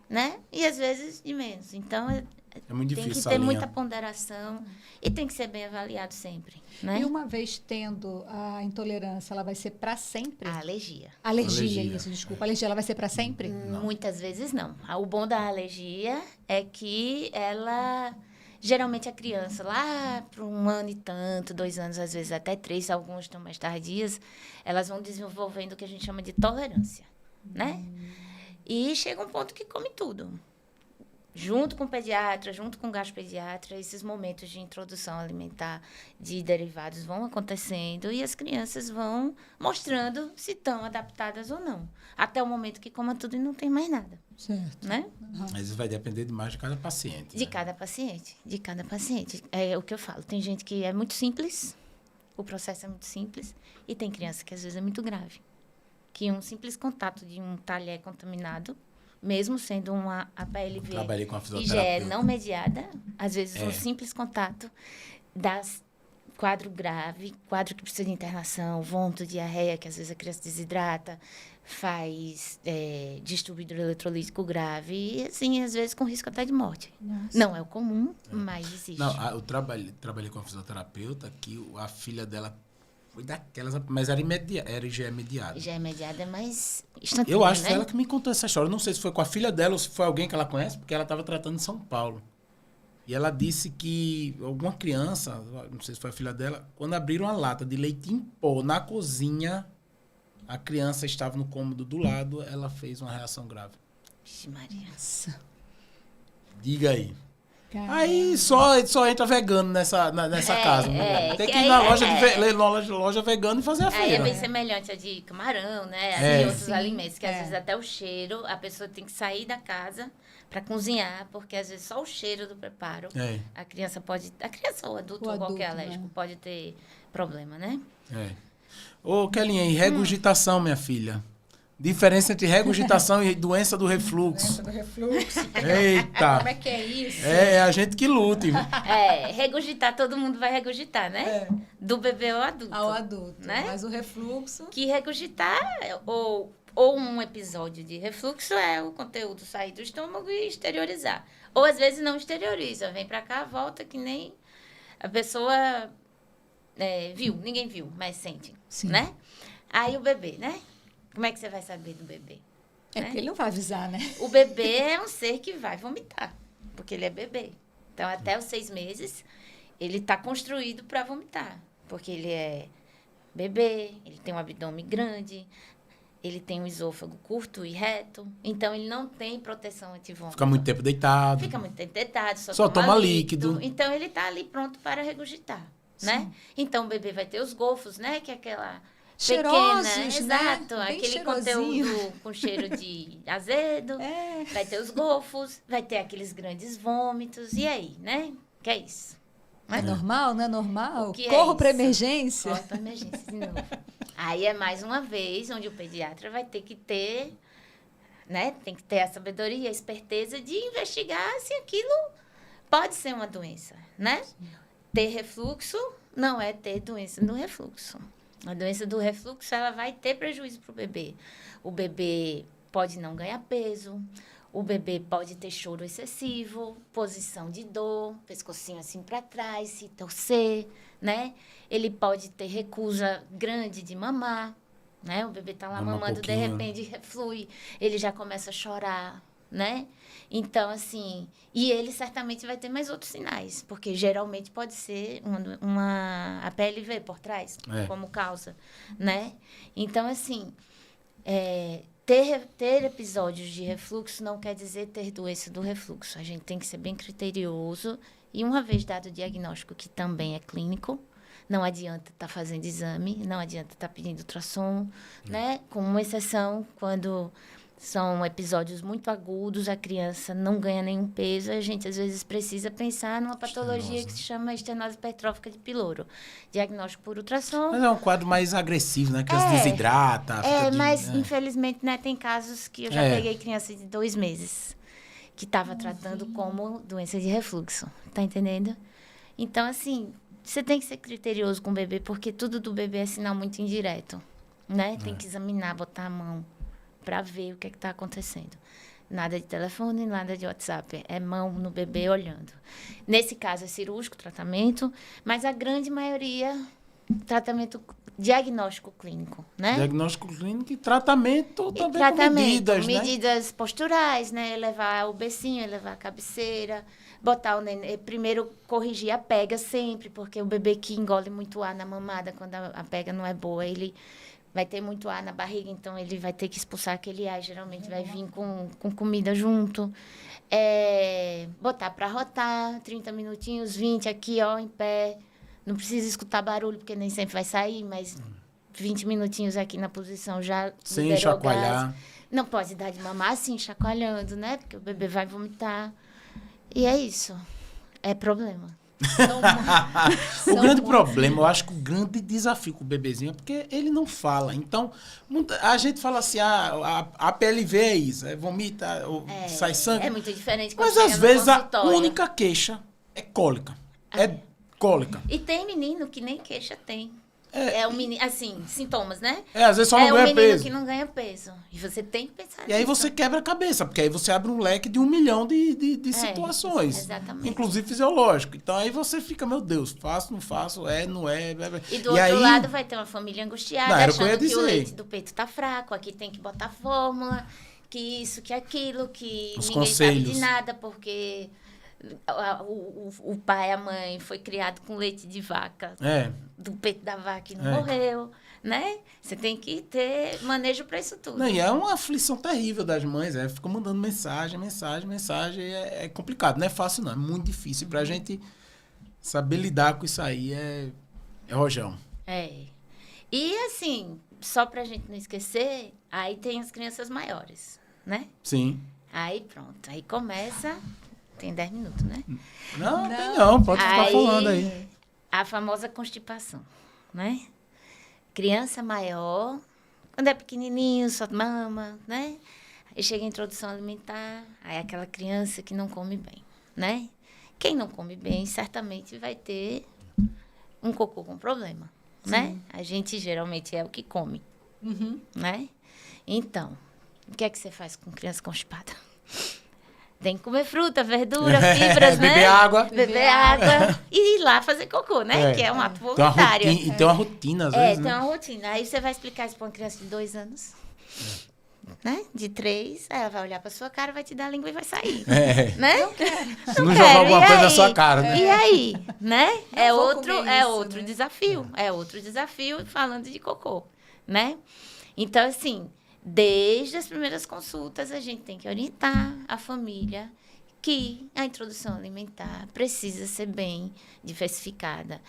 C: né? E às vezes de menos. Então,
B: É muito
C: tem
B: difícil
C: que
B: essa
C: ter
B: linha.
C: muita ponderação e tem que ser bem avaliado sempre, né?
A: E uma vez tendo a intolerância, ela vai ser para sempre?
C: A alergia.
A: Alergia,
B: Alergia.
A: isso, desculpa. Alergia, ela vai ser para sempre?
C: Muitas vezes não. O bom da alergia é que ela... Geralmente a criança, lá para 1 ano e tanto, 2 anos, às vezes até 3, alguns estão mais tardias, elas vão desenvolvendo o que a gente chama de tolerância, né? E chega um ponto que come tudo. Junto com o pediatra, junto com o gastropediatra, esses momentos de introdução alimentar de derivados vão acontecendo e as crianças vão mostrando se estão adaptadas ou não. Até o momento que coma tudo e não tem mais nada,
A: Certo.
C: né?
B: Mas isso vai depender demais de cada paciente.
C: De
B: né?
C: cada paciente, de cada paciente. É o que eu falo. Tem gente que é muito simples, o processo é muito simples, e tem criança que às vezes é muito grave. Que um simples contato de um talher contaminado, mesmo sendo uma APLV
B: Trabalhei com a
C: e já é
B: fisioterapeuta.
C: não mediada, às vezes um simples contato dá quadro grave, quadro que precisa de internação, vômito, diarreia, que às vezes a criança desidrata, faz distúrbio hidroeletrolítico grave e, assim, às vezes com risco até de morte.
A: Nossa.
C: Não é o comum, mas existe.
B: Não, eu trabalhei com a fisioterapeuta que a filha dela foi daquelas, mas era IgE mediada.
C: Já é mediada, mas instantânea,
B: Eu acho que
C: né?
B: foi ela que me contou essa história. Eu não sei se foi com a filha dela ou se foi alguém que ela conhece, porque ela estava tratando em São Paulo. E ela disse que alguma criança, não sei se foi a filha dela, quando abriram uma lata de leite em pó na cozinha, a criança estava no cômodo do lado, ela fez uma reação grave.
C: Vixe, Maria.
A: Nossa.
B: Diga aí.
A: Caramba.
B: Aí só entra vegano nessa casa. Né? Tem que ir
C: que
B: na
C: aí
B: loja vegana e fazer a
C: Aí
B: feira.
C: é bem semelhante a de camarão, né?
B: É.
C: E outros
A: Sim,
C: alimentos, que às
A: é.
C: vezes até o cheiro, a pessoa tem que sair da casa para cozinhar, porque às vezes só o cheiro do preparo,
B: É.
C: a criança ou o adulto, ou qualquer
A: adulto,
C: alérgico,
A: né?
C: pode ter problema, né?
B: É. Ô, Kelinha, e regurgitação, minha filha? Diferença entre regurgitação e doença do refluxo.
A: Do refluxo.
B: Eita!
A: Como é que é isso?
B: É a gente que lute.
C: Regurgitar, todo mundo vai regurgitar, né?
A: É.
C: Do bebê ao adulto.
A: Ao adulto.
C: Né?
A: Mas o refluxo...
C: Que regurgitar, ou um episódio de refluxo é o conteúdo sair do estômago e exteriorizar. Ou às vezes não exterioriza, vem pra cá, volta que nem a pessoa viu, ninguém viu, mas sente,
A: Sim.
C: né? Aí o bebê, né? Como é que você vai saber do bebê?
A: É porque ele não vai avisar, né?
C: O bebê é um ser que vai vomitar, porque ele é bebê. Então, até os 6 meses, ele está construído para vomitar, porque ele é bebê, ele tem um abdômen grande, ele tem um esôfago curto e reto, então ele não tem proteção antivômito.
B: Fica muito tempo deitado.
C: Fica muito tempo deitado,
B: Só toma líquido.
C: Então, ele está ali pronto para regurgitar, né? Então, o bebê vai ter os golfos, né? Que é aquela...
A: Cheirosos,
C: pequena,
A: né?
C: exato,
A: Bem
C: aquele
A: cheirosinho.
C: conteúdo com cheiro de azedo,
A: É.
C: vai ter os golfos, vai ter aqueles grandes vômitos, e aí, né? Que é isso?
A: É normal, não é normal?
C: O que é
A: Corro
C: isso?
A: para emergência?
C: Corre pra emergência de novo. Aí é mais uma vez onde o pediatra vai ter que ter, né? Tem que ter a sabedoria, a esperteza de investigar se aquilo pode ser uma doença, né? Ter refluxo não é ter doença do refluxo. A doença do refluxo, ela vai ter prejuízo para o bebê. O bebê pode não ganhar peso, o bebê pode ter choro excessivo, posição de dor, pescocinho assim para trás, se torcer, né? Ele pode ter recusa grande de mamar, né? O bebê tá lá
B: Mama
C: mamando, de
B: pouquinho.
C: repente reflui, ele já começa a chorar, né? Então, assim, e ele certamente vai ter mais outros sinais, porque geralmente pode ser uma APLV por trás, como causa, né? Então, assim, ter episódios de refluxo não quer dizer ter doença do refluxo. A gente tem que ser bem criterioso e uma vez dado o diagnóstico, que também é clínico, Não adianta estar fazendo exame, não adianta estar pedindo ultrassom, né? Com uma exceção, quando são episódios muito agudos, a criança não ganha nenhum peso, a gente às vezes precisa pensar numa patologia que se chama estenose hipertrófica de piloro. Diagnóstico por ultrassom.
B: Mas é um quadro mais agressivo, né? Que se desidrata.
C: Mas infelizmente, né, tem casos que eu já peguei criança de 2 meses que estava tratando como doença de refluxo, tá entendendo? Então, assim, você tem que ser criterioso com o bebê, porque tudo do bebê é sinal muito indireto, né? Tem que examinar, botar a mão para ver o que está acontecendo. Nada de telefone, nada de WhatsApp. É mão no bebê olhando. Nesse caso, é cirúrgico, tratamento, mas a grande maioria, tratamento diagnóstico clínico, né?
B: Diagnóstico clínico e tratamento também
C: tratamento,
B: com medidas, né?
C: Medidas posturais, né? Elevar o becinho, elevar a cabeceira, botar o neném... Primeiro, corrigir a pega sempre, porque o bebê que engole muito ar na mamada, quando a pega não é boa, ele vai ter muito ar na barriga, então ele vai ter que expulsar aquele ar, geralmente vai vir com comida junto. Botar para rotar, 30 minutinhos, 20 aqui, ó, em pé. Não precisa escutar barulho, porque nem sempre vai sair, mas 20 minutinhos aqui na posição já
B: sem chacoalhar.
C: Não pode dar de mamar assim, chacoalhando, né? Porque o bebê vai vomitar. E é isso. É problema.
B: O grande problema, eu acho que o grande desafio com o bebezinho é porque ele não fala. Então, a gente fala assim, a PLV é isso, vomita, sai sangue.
C: É muito diferente quando
B: mas às vezes a
C: consultório.
B: única queixa é cólica. É cólica.
C: E tem menino que nem queixa tem. O menino, assim, sintomas, né?
B: Às vezes só não ganha peso.
C: É o menino que não ganha peso. E você tem que pensar nisso.
B: E aí você quebra a cabeça, porque aí você abre um leque de 1 milhão de situações.
C: Exatamente.
B: Inclusive fisiológico. Então aí você fica, meu Deus, faço, não faço, não é.
C: E do outro lado vai ter uma família angustiada, achando que o leite do peito tá fraco, aqui tem que botar fórmula, que isso, que aquilo, que
B: os
C: ninguém
B: conselhos.
C: sabe de nada, porque o pai, a mãe foi criado com leite de vaca, do peito da vaca e não morreu, né? Você tem que ter manejo para isso tudo.
B: Não, e é uma aflição terrível das mães, ficam mandando mensagem, é complicado, não é fácil não, é muito difícil. Pra gente saber lidar com isso aí é rojão.
C: E assim, só pra gente não esquecer, aí tem as crianças maiores, né?
B: Sim.
C: Aí pronto, aí começa... Tem 10 minutos, né?
B: Não, pode ficar falando aí.
C: A famosa constipação, né? Criança maior, quando é pequenininho, só mama, né? Aí chega a introdução alimentar, aí aquela criança que não come bem, né? Quem não come bem, certamente vai ter um cocô com problema, né? A gente geralmente é o que come, né? Então, o que é que você faz com criança constipada? Tem que comer fruta, verdura, fibras, né? Beber água. E ir lá fazer cocô, né? Que é um ato voluntário.
B: E tem uma rotina, às vezes,
C: tem uma rotina. Aí você vai explicar isso para uma criança de 2 anos, né? De 3, aí ela vai olhar para sua cara, vai te dar a língua e vai sair. Né?
B: Não jogar alguma coisa na sua cara, né?
C: E aí, né? É outro
A: né?
C: desafio. É outro desafio falando de cocô, né? Então, assim... Desde as primeiras consultas, a gente tem que orientar a família que a introdução alimentar precisa ser bem diversificada.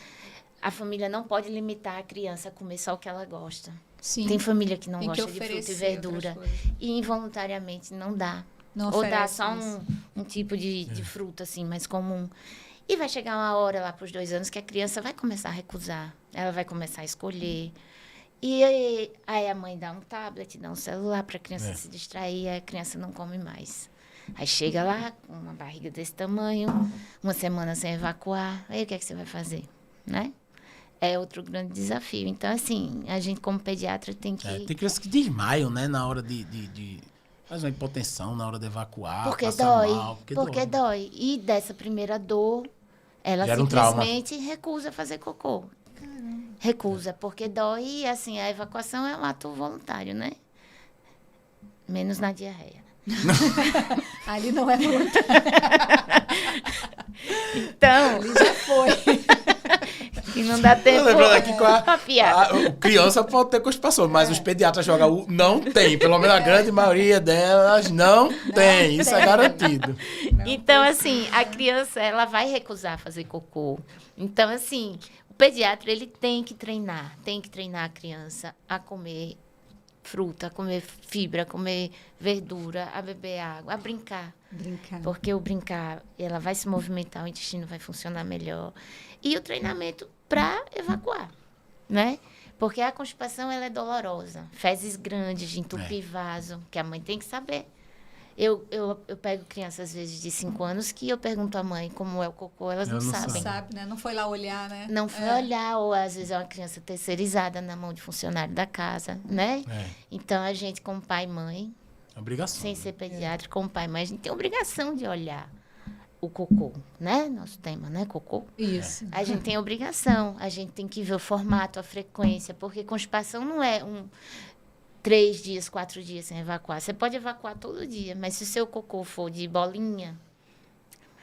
C: A família não pode limitar a criança a comer só o que ela gosta.
A: Sim.
C: Tem família que não
A: tem
C: gosta
A: que
C: de fruta e
A: oferecer
C: verdura. E involuntariamente não dá.
A: Não
C: Ou dá
A: oferece
C: só
A: isso.
C: um tipo de fruta assim, mais comum. E vai chegar uma hora lá para os 2 anos que a criança vai começar a recusar. Ela vai começar a escolher. E aí a mãe dá um tablet, dá um celular para a criança se distrair, a criança não come mais. Aí chega lá com uma barriga desse tamanho, uma semana sem evacuar, aí o que é que você vai fazer, né? É outro grande desafio. Então, assim, a gente como pediatra tem que...
B: Tem crianças que desmaiam, né, na hora faz uma hipotensão, na hora de evacuar,
C: porque
B: dói.
C: Mal, porque dói. E dessa primeira dor, ela simplesmente recusa fazer cocô. Recusa, porque dói e, assim, a evacuação é um ato voluntário, né? Menos na diarreia.
A: Ali não é voluntário.
C: Então...
A: Ali já foi.
C: E não dá tempo
B: pra piar. O criança pode ter constipação, mas os pediatras jogam não tem. Pelo menos a grande maioria delas não tem. Isso é garantido.
C: Então, assim, a criança, ela vai recusar fazer cocô. Então, assim... O pediatra, ele tem que treinar a criança a comer fruta, a comer fibra, a comer verdura, a beber água, a brincar. Porque o brincar, ela vai se movimentar, o intestino vai funcionar melhor. E o treinamento para evacuar, né? Porque a constipação, ela é dolorosa. Fezes grandes, de entupir vaso, que a mãe tem que saber. Eu pego crianças, às vezes, de 5 anos, que eu pergunto à mãe como é o cocô, elas não sabem.
A: Não sabe, né? Não foi lá olhar, né?
C: Não foi olhar, ou às vezes é uma criança terceirizada na mão de funcionário da casa, né? Então, a gente, como pai e mãe,
B: obrigação,
C: sem ser pediatra, como pai e mãe, a gente tem obrigação de olhar o cocô, né? Nosso tema, né? Cocô.
A: Isso.
C: A gente tem obrigação, a gente tem que ver o formato, a frequência, porque constipação não é 3 dias, 4 dias sem evacuar. Você pode evacuar todo dia, mas se o seu cocô for de bolinha,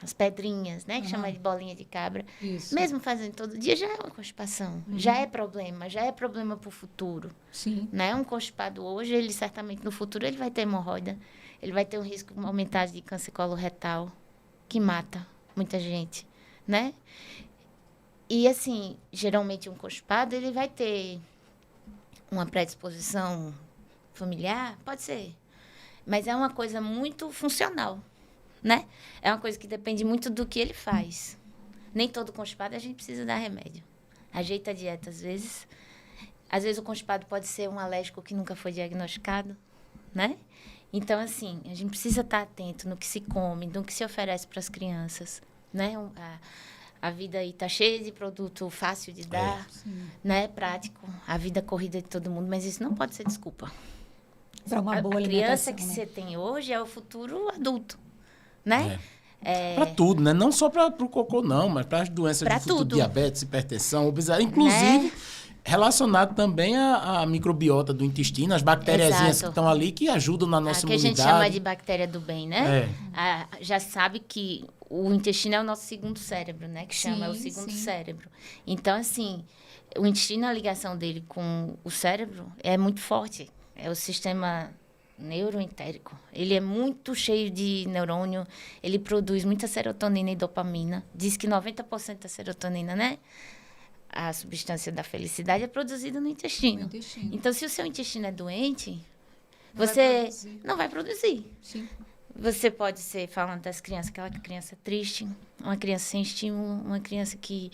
C: as pedrinhas, né? Que chama de bolinha de cabra.
A: Isso.
C: Mesmo fazendo todo dia, já é uma constipação. Já é problema para o futuro.
A: Sim.
C: Né? Um constipado hoje, ele certamente no futuro ele vai ter hemorroida. Ele vai ter um risco aumentado de câncer coloretal, que mata muita gente, né? E, assim, geralmente um constipado, ele vai ter uma predisposição familiar, pode ser. Mas é uma coisa muito funcional, né? É uma coisa que depende muito do que ele faz. Nem todo constipado a gente precisa dar remédio. Ajeita a dieta, às vezes. Às vezes o constipado pode ser um alérgico que nunca foi diagnosticado, né? Então, assim, a gente precisa estar atento no que se come, no que se oferece para as crianças, né? A vida aí está cheia de produto fácil de dar, né? Prático, a vida corrida de todo mundo, mas isso não pode ser desculpa.
A: Para uma boa
C: a criança
A: alimentação,
C: que
A: né?
C: você tem hoje é o futuro adulto, né?
B: Para tudo, né? Não só para o cocô, não, mas para as doenças
C: Pra
B: do futuro,
C: tudo.
B: diabetes, hipertensão, obesidade, inclusive...
C: Né?
B: Relacionado também à microbiota do intestino, as bactériazinhas
C: Exato.
B: que estão ali, que ajudam na nossa
C: que a
B: imunidade.
C: gente chama de bactéria do bem, né? Já sabe que o intestino é o nosso segundo cérebro, né? Que chama, é o segundo cérebro. Então, assim, o intestino, a ligação dele com o cérebro é muito forte. É o sistema neuroentérico. Ele é muito cheio de neurônio, ele produz muita serotonina e dopamina. Diz que 90% da serotonina, né? A substância da felicidade é produzida no intestino. Então, se o seu intestino é doente, você não vai produzir.
A: Sim.
C: Você pode ser, falando das crianças, aquela criança triste, uma criança sem estímulo, uma criança que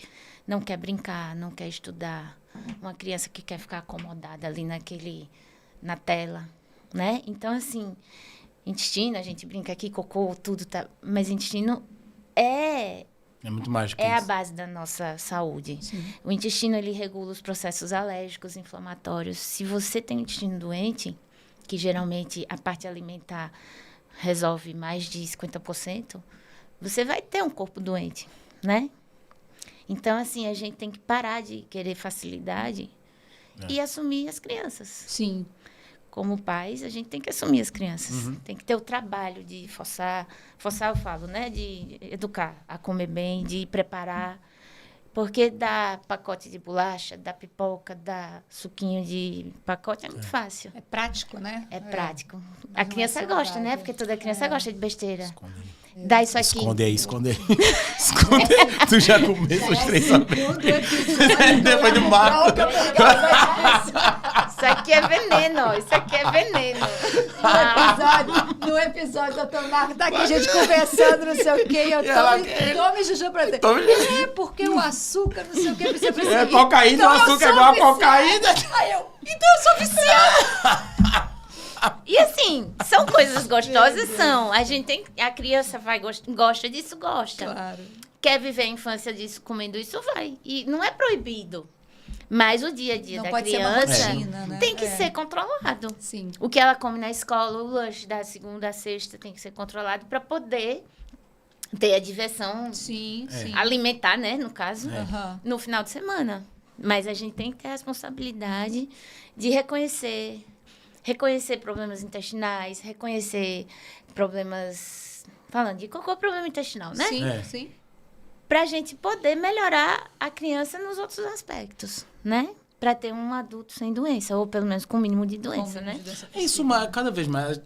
C: não quer brincar, não quer estudar, uma criança que quer ficar acomodada ali na tela, né? Então, assim, intestino, a gente brinca aqui, cocô, tudo tá... Mas intestino é
B: muito mais que
C: a
B: isso.
C: base da nossa saúde.
A: Sim.
C: O intestino, ele regula os processos alérgicos, inflamatórios. Se você tem intestino doente, que geralmente a parte alimentar resolve mais de 50%, você vai ter um corpo doente, né? Então, assim, a gente tem que parar de querer facilidade e assumir as crianças.
A: Sim.
C: Como pais, a gente tem que assumir as crianças. Tem que ter o trabalho de forçar, eu falo, né? De educar a comer bem, de preparar. Porque dar pacote de bolacha, dar pipoca, dar suquinho de pacote é muito fácil.
A: É prático, né?
C: É prático.
A: Mas
C: A
A: não
C: criança
A: é
C: gosta,
A: saudável.
C: né? Porque toda criança gosta de besteira.
B: Esconde aí.
C: Dá isso aqui.
B: Esconde aí. Esconde aí. Tu já comeu os 3 sabores. Depois do Marco.
C: Isso aqui é veneno, ó. Isso aqui é veneno.
A: No episódio, o doutor Marco tá aqui, a gente conversando, não sei o quê, e eu tome Juju pra ter. É, porque o açúcar, não sei o quê, precisa
B: É cocaína, o açúcar é igual a cocaína.
A: Aí eu, então eu sou viciada.
C: E assim, são coisas gostosas, são. A criança gosta disso, gosta.
A: Claro.
C: Quer viver a infância disso, comendo isso, vai. E não é proibido. Mas o dia a dia
A: Não
C: da
A: pode ser uma
C: criança
A: rotina, né?
C: tem que ser controlado.
A: Sim.
C: O que ela come na escola, o lanche da segunda a sexta tem que ser controlado para poder ter a diversão
A: Sim.
C: alimentar, né, no caso,
A: Aham.
C: no final de semana. Mas a gente tem que ter a responsabilidade de reconhecer problemas intestinais, reconhecer problemas... Falando de cocô, problema intestinal, né?
A: Sim.
C: Pra gente poder melhorar a criança nos outros aspectos, né? Pra ter um adulto sem doença, ou pelo menos com o mínimo de doença, né?
B: É isso, mas cada vez mais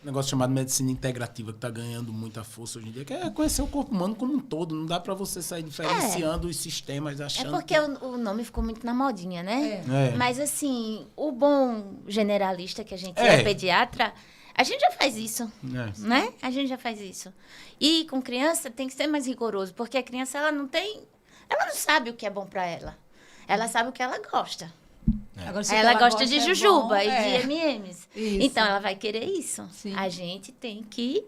B: negócio chamado medicina integrativa, que está ganhando muita força hoje em dia, que é conhecer o corpo humano como um todo. Não dá para você sair diferenciando os sistemas, achando...
C: É porque o nome ficou muito na modinha, né?
B: É.
C: Mas, assim, o bom generalista que a gente é pediatra, a gente já faz isso, né? A gente já faz isso. E com criança tem que ser mais rigoroso, porque a criança, ela não sabe o que é bom para ela. Ela sabe o que ela gosta.
A: Agora, se
C: Ela
A: ela
C: gosta de jujuba
A: bom,
C: e de M&M's.
A: Isso.
C: Então, ela vai querer isso.
A: Sim.
C: A gente tem que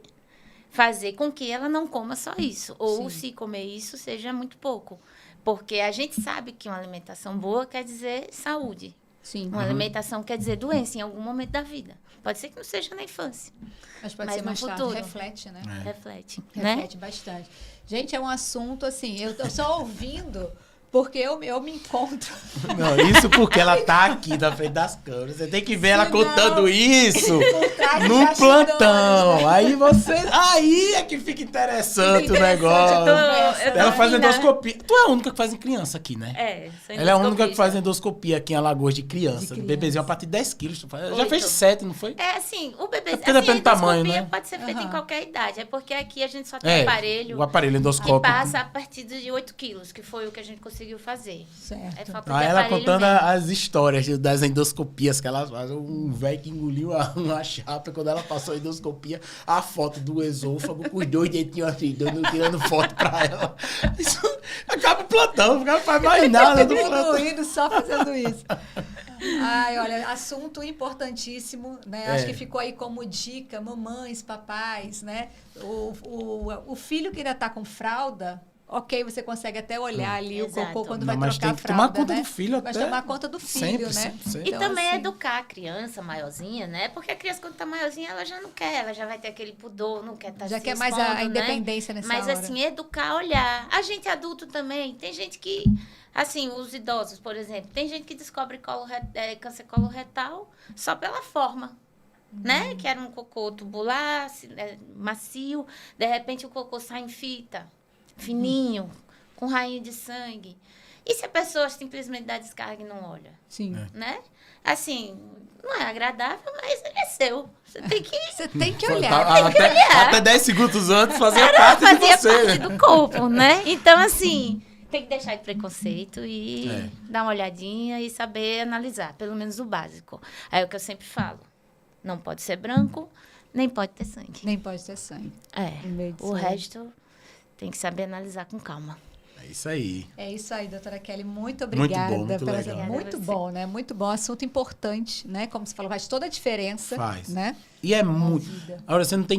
C: fazer com que ela não coma só isso. Ou,
A: Sim.
C: se comer isso, seja muito pouco. Porque a gente sabe que uma alimentação boa quer dizer saúde.
A: Sim.
C: Uma alimentação quer dizer doença em algum momento da vida. Pode ser que não seja na infância.
A: Mas pode
C: Mas
A: ser
C: no
A: mais tarde.
C: futuro.
A: Reflete, né?
C: Reflete, né?
A: Reflete bastante. Gente, é um assunto assim, eu tô só ouvindo porque eu me encontro.
B: Não, isso porque ela tá aqui na frente das câmeras. Você tem que ver ela contando isso
A: trás
B: no
A: dos
B: plantão.
A: bastidores,
B: Aí é que fica interessante o negócio.
C: Eu tô
B: Ela faz
C: rindo.
B: endoscopia. Tu é a única que faz em criança aqui, né?
C: Sou
B: Ela é a única que
C: endoscopista.
B: faz endoscopia aqui em Alagoas de criança.
A: De
B: Bebezinho a partir de 10 quilos. Tu faz. Já
C: 8.
B: fez 7, não foi?
C: É assim, o bebê...
B: É porque depende do tamanho,
C: endoscopia
B: né?
C: pode ser feita em
A: Aham.
C: qualquer idade. É porque aqui a gente só tem aparelho
B: o aparelho
C: que
B: endoscópico.
C: passa a partir de 8 quilos, que foi o que a gente conseguiu fazer. É
A: Certo.
C: falta
B: Ah,
C: de
B: ela
C: aparelho
B: contando
C: mesmo.
B: as histórias das endoscopias que elas fazem. Um velho que engoliu uma chapa quando ela passou a endoscopia, a foto do esôfago com os 2 dentinhos assim, tirando foto pra ela. Isso acaba o plantão, o cara não faz mais nada do plantão.
A: Evoluindo só fazendo isso. Ai, olha, assunto importantíssimo, né? Acho que ficou aí como dica, mamães, papais, né? O filho que ainda tá com fralda, ok, você consegue até olhar ali o
C: Exato.
A: cocô quando
B: Não,
A: vai
B: mas
A: trocar
B: tem
A: a
B: que
A: fralda,
B: tomar conta
A: né?
B: do filho
A: Mas
B: até.
A: tomar conta do filho,
B: Sempre,
A: né?
B: sempre, sempre.
C: E
A: Então,
C: também
A: assim,
C: educar a criança maiorzinha, né? Porque a criança, quando tá maiorzinha, ela já não quer, ela já vai ter aquele pudor, não quer estar
A: já
C: se
A: quer mais
C: expondo,
A: a
C: né?
A: independência nessa
C: Mas,
A: hora.
C: assim, educar, olhar. A gente adulto também, tem gente que... Assim, os idosos, por exemplo, tem gente que descobre câncer coloretal só pela forma, né? Que era um cocô tubular, macio, de repente o cocô sai em fita, fininho, com rainha de sangue. E se a pessoa simplesmente dá descarga e não olha,
A: Sim.
C: né? Assim, não é agradável, mas ele é seu. Você tem que...
A: Você tem que
B: Tá,
A: olhar.
B: até 10 segundos antes fazia parte de
C: fazia
B: você.
C: parte do corpo, né? Então, assim, tem que deixar de preconceito e dar uma olhadinha e saber analisar, pelo menos o básico. Aí é o que eu sempre falo. Não pode ser branco, nem pode ter sangue.
A: Nem pode ter sangue. no meio disso
C: O
A: aí.
C: resto tem que saber analisar com calma.
B: É isso aí.
A: É isso aí, doutora Kelly. Muito
B: Muito
A: obrigada.
B: bom, muito
A: pela-
B: legal.
A: Muito bom, né? Muito bom. Assunto importante, né? Como você falou, faz toda a diferença.
B: Faz.
A: Né?
B: E é
A: Na
B: muito.
A: vida.
B: Agora, você não tem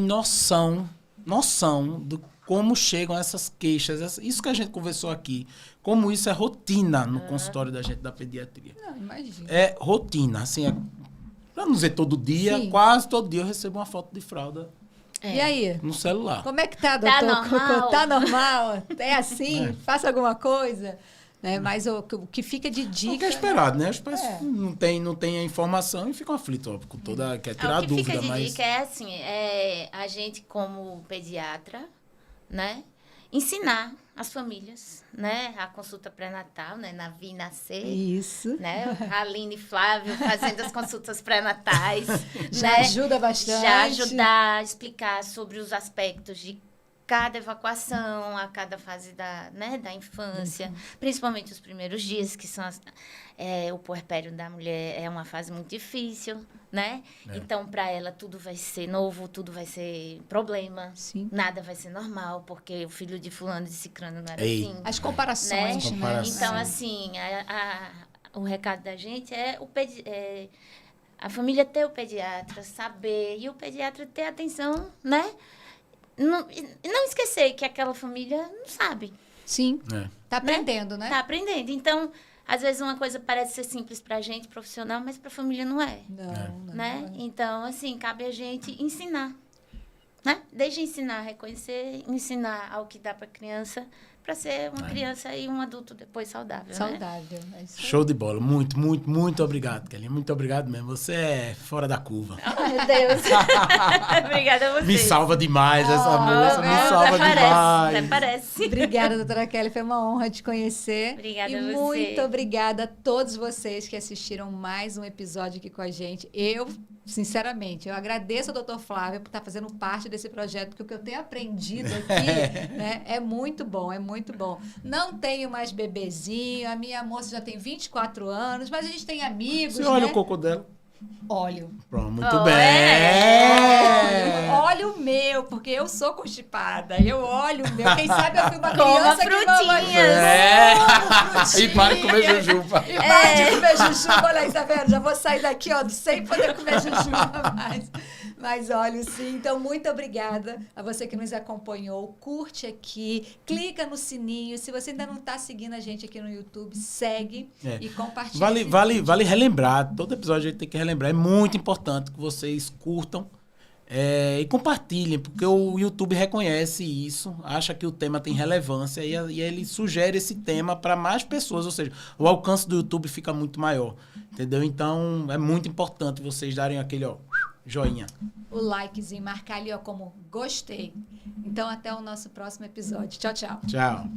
B: noção do como chegam essas queixas. Isso que a gente conversou aqui. Como isso é rotina no consultório da gente da pediatria.
A: Não, imagina.
B: É rotina. Assim, pra não dizer todo dia,
A: Sim.
B: quase todo dia eu recebo uma foto de fralda
A: E aí?
B: no celular.
A: Como é que tá,
C: Tá
A: doutor?
C: normal?
A: Tá normal? É assim? Faça alguma coisa? Né? Mas o que fica de
B: O
A: dica...
B: que é esperado, né? Os pais
A: É.
B: não tem a informação e ficam aflitos, ó, com toda. Quer tirar
C: O que
B: dúvida,
C: fica de
B: mas.
C: dica é assim, a gente como pediatra, né, ensinar as famílias, né, a consulta pré-natal, né, na Vi Nascer,
A: Isso.
C: né, a Aline e Flávio fazendo as consultas pré-natais,
A: Já
C: né,
A: ajuda bastante.
C: já ajudar a explicar sobre os aspectos de cada evacuação, a cada fase da infância, principalmente os primeiros dias, que são o puerpério da mulher é uma fase muito difícil, né? Então, para ela, tudo vai ser novo, tudo vai ser problema.
A: Sim.
C: Nada vai ser normal, porque o filho de fulano de cicrano não era
B: Ei.
C: assim.
A: As comparações,
B: Né?
A: né?
B: Comparações.
C: Então, assim, o recado da gente é a família ter o pediatra, saber, e o pediatra ter atenção, né? Não esquecer que aquela família não sabe,
A: Sim.
B: É.
A: Tá aprendendo, né?
C: tá aprendendo. Então, às vezes uma coisa parece ser simples pra gente, profissional, mas pra família não é,
A: Não.
C: né? Então, assim, cabe a gente ensinar, né? Desde ensinar a reconhecer, ensinar ao que dá pra criança para ser uma criança e um adulto depois saudável, né?
A: Saudável. É isso aí.
B: Show de bola. Muito, muito, muito obrigado, Kelly. Muito obrigado mesmo. Você é fora da curva.
C: Oh, meu Deus. Obrigada a você.
B: Me salva demais essa moça. Me salva
C: até
B: demais.
C: Até parece.
A: Obrigada, doutora Kelly. Foi uma honra te conhecer.
C: Obrigada
A: e
C: a você.
A: muito obrigada a todos vocês que assistiram mais um episódio aqui com a gente. Eu, sinceramente, eu agradeço ao doutor Flávio por estar fazendo parte desse projeto, porque o que eu tenho aprendido aqui né, é muito bom, é muito bom. Não tenho mais bebezinho, a minha moça já tem 24 anos, mas a gente tem amigos,
B: Você olha
A: né?
B: o cocô dela.
A: Óleo.
B: Pronto, muito
C: Oh,
B: bem.
A: Olha o meu, porque eu sou constipada. Eu olho o meu. Quem sabe eu fui uma
C: Coma
A: criança que
C: frutinhas.
B: E para de comer jujuba.
A: E para de comer jujuba. Olha aí, tá vendo? Já vou sair daqui, ó, sem poder comer jujuba mais. Mas olha, sim. Então, muito obrigada a você que nos acompanhou. Curte aqui, clica no sininho. Se você ainda não está seguindo a gente aqui no YouTube, segue e compartilha.
B: Vale relembrar. Todo episódio a gente tem que relembrar. É muito importante que vocês curtam e compartilhem, porque o YouTube reconhece isso, acha que o tema tem relevância e ele sugere esse tema para mais pessoas, ou seja, o alcance do YouTube fica muito maior, entendeu? Então, é muito importante vocês darem aquele joinha.
A: O likezinho, marcar ali como gostei. Então, até o nosso próximo episódio. Tchau, tchau.
B: Tchau.